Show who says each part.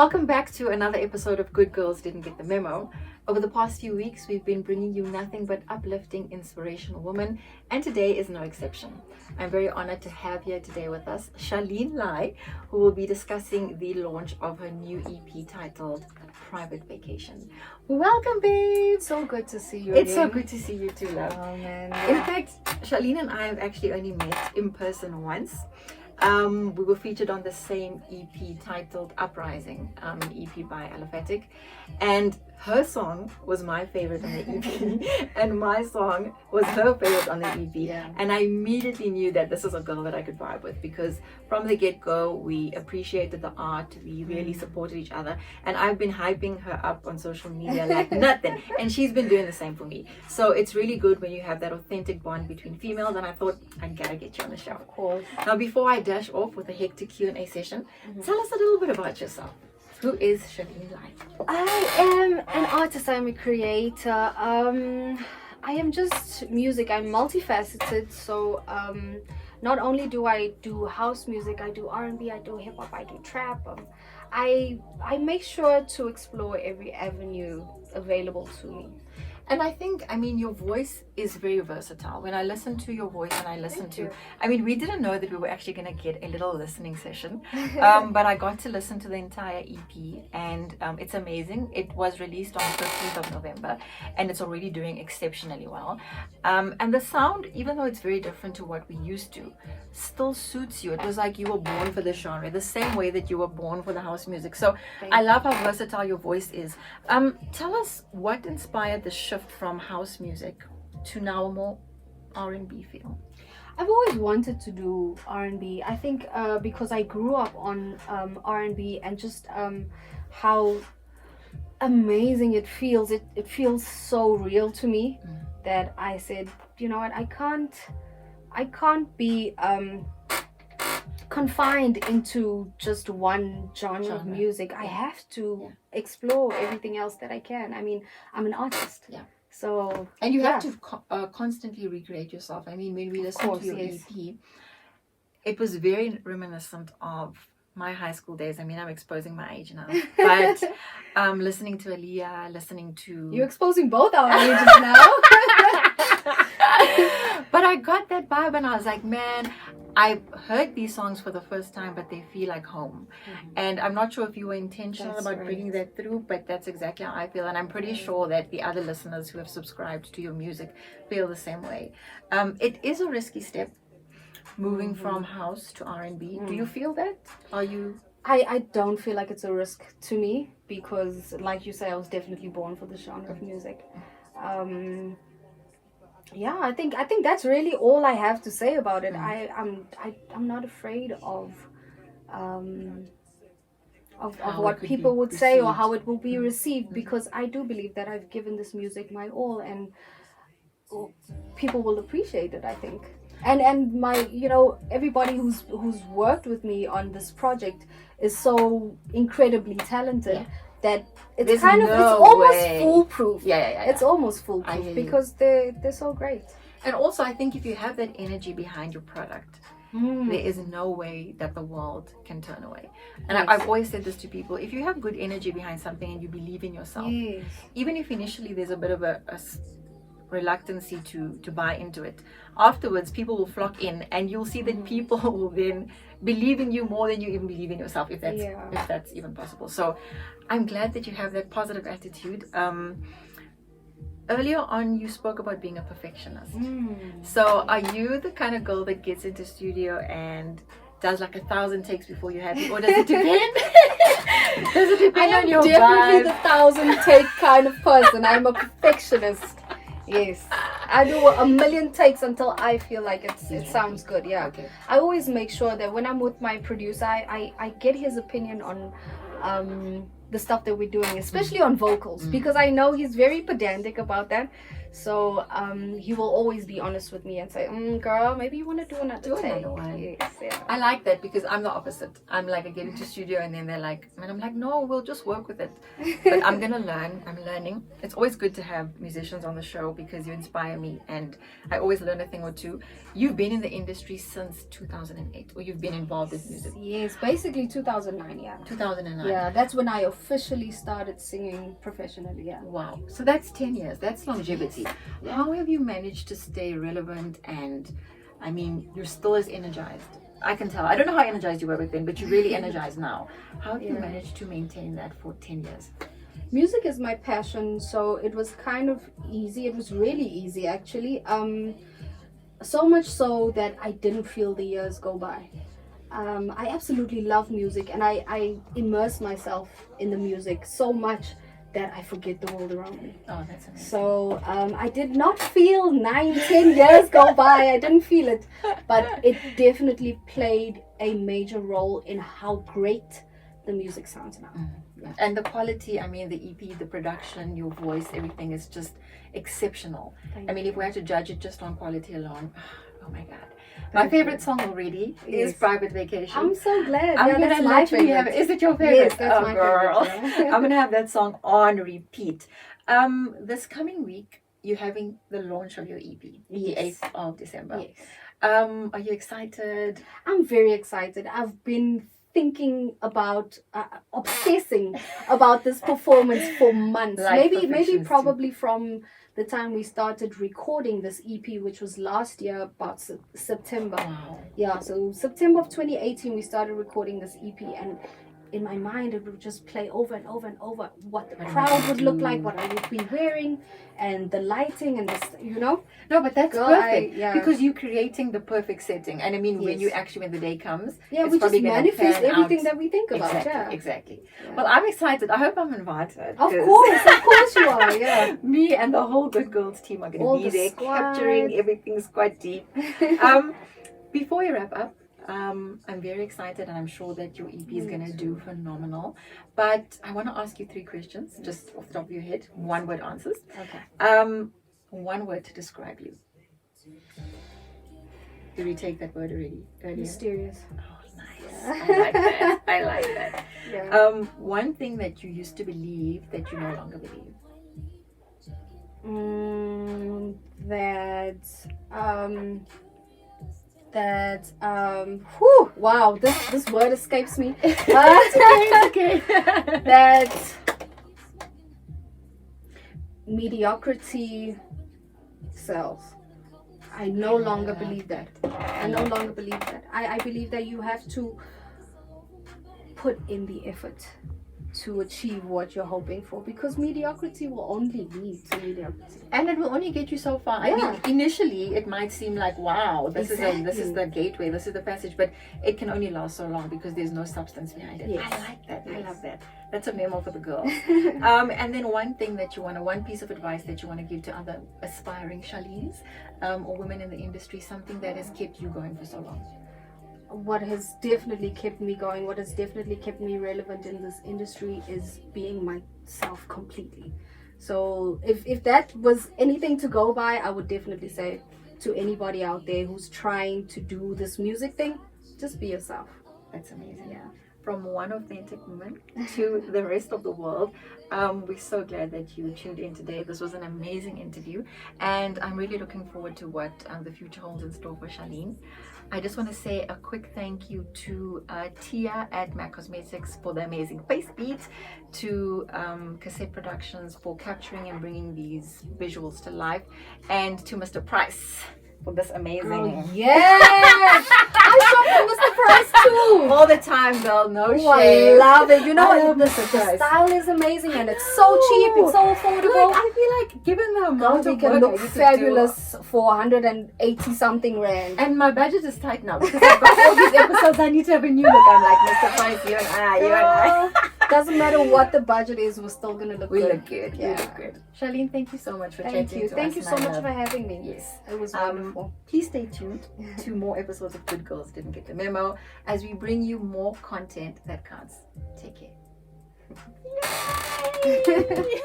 Speaker 1: welcome back to another episode of Good Girls Didn't Get the Memo. Over the past few weeks, we've been bringing you nothing but uplifting, inspirational women, and today is no exception. I'm very honored to have here today with us Charlene Lai, who will be discussing the launch of her new EP titled Private Vacation. Welcome, babe!
Speaker 2: So good to see you.
Speaker 1: It's so good to see you too, love.
Speaker 2: Oh man.
Speaker 1: In fact, Charlene and I have actually only met in person once. We were featured on the same EP titled Uprising, EP by Aliphatic, and her song was my favorite on the EP and my song was her favorite on the EP.
Speaker 2: Yeah.
Speaker 1: And I immediately knew that this is a girl that I could vibe with, because from the get-go we appreciated the art, we really supported each other, and I've been hyping her up on social media like nothing, and she's been doing the same for me. So it's really good when you have that authentic bond between females, and I thought I gotta get you on the show.
Speaker 2: Of course.
Speaker 1: Now, before I dash off with a hectic Q&A session, tell us a little bit about yourself. Who is Charlene Lai?
Speaker 2: I am an artist, I'm a creator. I am just music, I'm multifaceted. So not only do I do house music, I do R&B, I do hip hop, I do trap. I make sure to explore every avenue available to me.
Speaker 1: And I think, your voice is very versatile. When I listen to your voice and I listen to, we didn't know that we were actually going to get a little listening session, but I got to listen to the entire EP, and it's amazing. It was released on the 15th of November, and it's already doing exceptionally well. And the sound, even though it's very different to what we used to, still suits you. It was like you were born for this genre, the same way that you were born for the house music. So I love how versatile your voice is. Tell us what inspired the shift from house music to now a more R&B feel.
Speaker 2: I've always wanted to do R&B. I think because I grew up on R&B, and just how amazing it feels. It feels so real to me that I said, you know what, I can't be confined into just one genre of music. I have to explore everything else that I can. I'm an artist.
Speaker 1: Yeah.
Speaker 2: So,
Speaker 1: and you have to constantly recreate yourself. When we listened to your EP, it was very reminiscent of my high school days. I'm exposing my age now, but listening to Aaliyah, listening to...
Speaker 2: You're exposing both our ages now.
Speaker 1: But I got that vibe, and I was like, man, I heard these songs for the first time, but they feel like home. And I'm not sure if you were intentional about bringing that through, but that's exactly how I feel. And I'm pretty sure that the other listeners who have subscribed to your music feel the same way. It is a risky step, moving from house to R&B. Do you feel that? Are you...
Speaker 2: I don't feel like it's a risk to me, because like you say, I was definitely born for this genre of music. I think that's really all I have to say about it. I'm not afraid of what people would say or how it will be received, because I do believe that I've given this music my all, and people will appreciate it, I think. And my, everybody who's worked with me on this project is so incredibly talented that it's almost foolproof. It's almost foolproof because they're so great.
Speaker 1: And also, I think if you have that energy behind your product, there is no way that the world can turn away. And I've always said this to people: if you have good energy behind something and you believe in yourself, even if initially there's a bit of a reluctancy to buy into it, afterwards people will flock in, and you'll see that people will then believe in you more than you even believe in yourself, if that's even possible. So I'm glad that you have that positive attitude. Earlier on you spoke about being a perfectionist. So are you the kind of girl that gets into studio and does like 1,000 takes before you're happy, or does it depend? Does it depend on your vibe?
Speaker 2: I'm definitely the 1,000 take kind of person. I'm a perfectionist. Yes, I do 1,000,000 takes until I feel like it sounds good. Yeah.
Speaker 1: Okay.
Speaker 2: I always make sure that when I'm with my producer, I get his opinion on the stuff that we're doing, especially on vocals, because I know he's very pedantic about that. So he will always be honest with me and say, girl, maybe you want to do another take.
Speaker 1: Another one.
Speaker 2: Yes, yeah.
Speaker 1: I like that because I'm the opposite. I'm like, I get into studio and then they're like, and I'm like, no, we'll just work with it. But I'm gonna learn. I'm learning. It's always good to have musicians on the show because you inspire me and I always learn a thing or two. You've been in the industry since 2008, or you've been involved with music?
Speaker 2: Yes, basically 2009, yeah.
Speaker 1: 2009.
Speaker 2: Yeah, that's when I officially started singing professionally, yeah.
Speaker 1: Wow. So that's 10 years. That's longevity. How have you managed to stay relevant and, I mean, you're still as energized? I can tell. I don't know how energized you were back then, but you're really energized now. How have you managed to maintain that for 10 years?
Speaker 2: Music is my passion, so it was kind of easy. It was really easy, actually. So much so that I didn't feel the years go by. I absolutely love music, and I immerse myself in the music so much that I forget the world around me.
Speaker 1: Oh, that's amazing.
Speaker 2: So I did not feel 9-10 years go by. I didn't feel it, but it definitely played a major role in how great the music sounds now.
Speaker 1: Yeah. And the quality, I mean, the EP, the production, your voice, everything is just exceptional. I mean, if we had to judge it just on quality alone, oh my God. My favorite song already is Private Vacation.
Speaker 2: I'm so glad.
Speaker 1: I'm gonna
Speaker 2: that's my
Speaker 1: literally have
Speaker 2: favorite.
Speaker 1: it. Is it your favorite?
Speaker 2: Yes, that's my
Speaker 1: girl.
Speaker 2: favorite.
Speaker 1: I'm gonna have that song on repeat. This coming week, you're having the launch of your EP, the 8th of December.
Speaker 2: Yes.
Speaker 1: Are you excited?
Speaker 2: I'm very excited. I've been thinking about, obsessing about this performance for months. Maybe probably from the time we started recording this EP, which was last year, about September.
Speaker 1: Wow.
Speaker 2: Yeah, so September of 2018, we started recording this EP, and in my mind, it would just play over and over and over what the crowd would look like, what I would be wearing, and the lighting, and this, you know.
Speaker 1: No, but that's perfect
Speaker 2: yeah.
Speaker 1: because you're creating the perfect setting. And I mean, when the day comes, it's
Speaker 2: we
Speaker 1: probably
Speaker 2: just
Speaker 1: gonna
Speaker 2: manifest
Speaker 1: pan
Speaker 2: everything
Speaker 1: out.
Speaker 2: that we think about.
Speaker 1: Exactly.
Speaker 2: Yeah.
Speaker 1: Well, I'm excited. I hope I'm invited.
Speaker 2: Of course you are. Yeah.
Speaker 1: Me and the whole Good Girls team are going to be there, capturing everything quite deep. Before you wrap up, I'm very excited, and I'm sure that your EP is going to do phenomenal. But I want to ask you 3 questions, just off the top of your head, 1-word answers.
Speaker 2: Okay.
Speaker 1: 1 word to describe you. Did we take that word earlier?
Speaker 2: Mysterious.
Speaker 1: Oh, nice. I like that.
Speaker 2: Yeah.
Speaker 1: One thing that you used to believe that you no longer believe.
Speaker 2: Wow, this word escapes me.
Speaker 1: It's okay.
Speaker 2: That mediocrity sells. I no longer believe that. I believe that you have to put in the effort to achieve what you're hoping for, because mediocrity will only lead to mediocrity,
Speaker 1: and it will only get you so far. I mean, initially it might seem like, wow, this is the gateway, this is the passage, but it can only last so long because there's no substance behind it. I like that. I love that. That's a memo for the girls. And then one piece of advice that you want to give to other aspiring Charlene's or women in the industry, something that has kept you going for so long.
Speaker 2: What has definitely kept me going, what has definitely kept me relevant in this industry is being myself completely. So if that was anything to go by, I would definitely say to anybody out there who's trying to do this music thing, just be yourself.
Speaker 1: That's amazing.
Speaker 2: Yeah.
Speaker 1: From one authentic woman to the rest of the world. We're so glad that you tuned in today. This was an amazing interview, and I'm really looking forward to what the future holds in store for Charlene. I just want to say a quick thank you to Tia at MAC Cosmetics for the amazing face beat, to Cassette Productions for capturing and bringing these visuals to life, and to Mr. Price for this amazing.
Speaker 2: Oh, yes! I shop for Mr. Price too.
Speaker 1: All the time, girl. No shame.
Speaker 2: I love it. You know what? The
Speaker 1: Price.
Speaker 2: style is amazing, and it's so cheap. It's so affordable.
Speaker 1: Like, I feel like given the amount
Speaker 2: we
Speaker 1: of
Speaker 2: can
Speaker 1: work
Speaker 2: look
Speaker 1: I used to
Speaker 2: fabulous for 180 something rand.
Speaker 1: And my budget is tight now because I've got all these episodes. I need to have a new look. I'm like, Mr. Price, you and I.
Speaker 2: Doesn't matter what the budget is, we're still gonna look good.
Speaker 1: We look good.
Speaker 2: Yeah.
Speaker 1: We look good. Charlene, thank you so much for chatting to us.
Speaker 2: Thank you so much
Speaker 1: love.
Speaker 2: for having me.
Speaker 1: Yes.
Speaker 2: It was wonderful.
Speaker 1: Please stay tuned to more episodes of Good Girls Didn't Get the Memo as we bring you more content that counts. Take care. Yay!